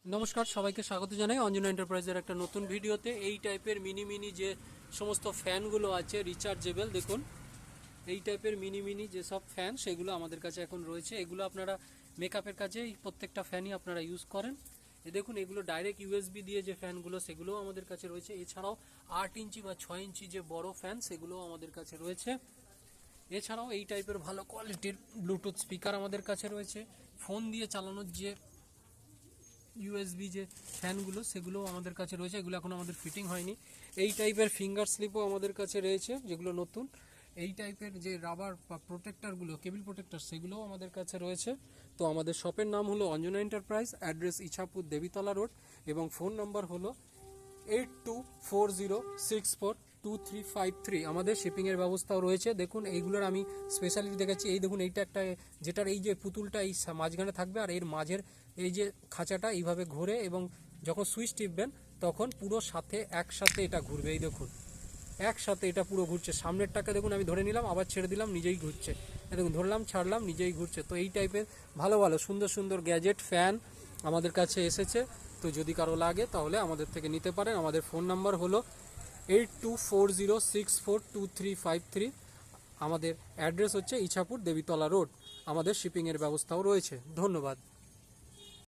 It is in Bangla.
নমস্কার, সবাইকে স্বাগত জানাই অঞ্জনা এন্টারপ্রাইজের একটা নতুন ভিডিওতে। এই টাইপের মিনি যে সমস্ত ফ্যানগুলো আছে রিচার্জেবল, দেখুন এই টাইপের মিনি যেসব ফ্যান সেগুলো আমাদের কাছে এখন রয়েছে। এগুলো আপনারা মেকআপের কাজে এই প্রত্যেকটা ফ্যানই আপনারা ইউজ করেন। দেখুন এগুলো ডাইরেক্ট ইউএসবি দিয়ে যে ফ্যানগুলো সেগুলোও আমাদের কাছে রয়েছে। এছাড়াও 8 ইঞ্চি বা 6 ইঞ্চি যে বড় ফ্যান সেগুলোও আমাদের কাছে রয়েছে। এছাড়াও এই টাইপের ভালো কোয়ালিটির ব্লুটুথ স্পিকার আমাদের কাছে রয়েছে। ফোন দিয়ে চালানোর যে ইউএসবি যে ফ্যানগুলো সেগুলোও আমাদের কাছে রয়েছে, এগুলো এখন আমাদের ফিটিং হয়নি। এই টাইপের ফিঙ্গার স্লিপও আমাদের কাছে রয়েছে যেগুলো নতুন। এই টাইপের যে রাবার বা প্রোটেক্টরগুলো, কেবল প্রোটেক্টর, সেগুলোও আমাদের কাছে রয়েছে। তো আমাদের শপের নাম হলো Anjana enterprise, address Ichapur Debitala road, এবং ফোন নাম্বার হলো 8240642353। আমাদের শিপিংয়ের ব্যবস্থাও রয়েছে। দেখুন এইগুলোর আমি স্পেশালিটি দেখাচ্ছি। এই দেখুন এইটা একটা, যেটার এই যে পুতুলটা এই মাঝখানে থাকবে, আর এর মাঝের এই যে খাঁচাটা এইভাবে ঘুরে, এবং যখন সুইচ টিপবেন তখন পুরো একসাথে এটা ঘুরবে। এই দেখুন একসাথে এটা পুরো ঘুরছে। সামনেরটাকে দেখুন আমি ধরে নিলাম, আবার ছেড়ে দিলাম, নিজেই ঘুরছে। দেখুন ধরলাম, ছাড়লাম, নিজেই ঘুরছে। তো এই টাইপের ভালো সুন্দর গ্যাজেট ফ্যান আমাদের কাছে এসেছে। তো যদি কারো লাগে তাহলে আমাদের থেকে নিতে পারেন। আমাদের ফোন নাম্বার হলো 8240642353। আমাদের অ্যাড্রেস হচ্ছে ইছাপুর দেবীতলা রোড। আমাদের শিপিংয়ের ব্যবস্থাও রয়েছে। ধন্যবাদ।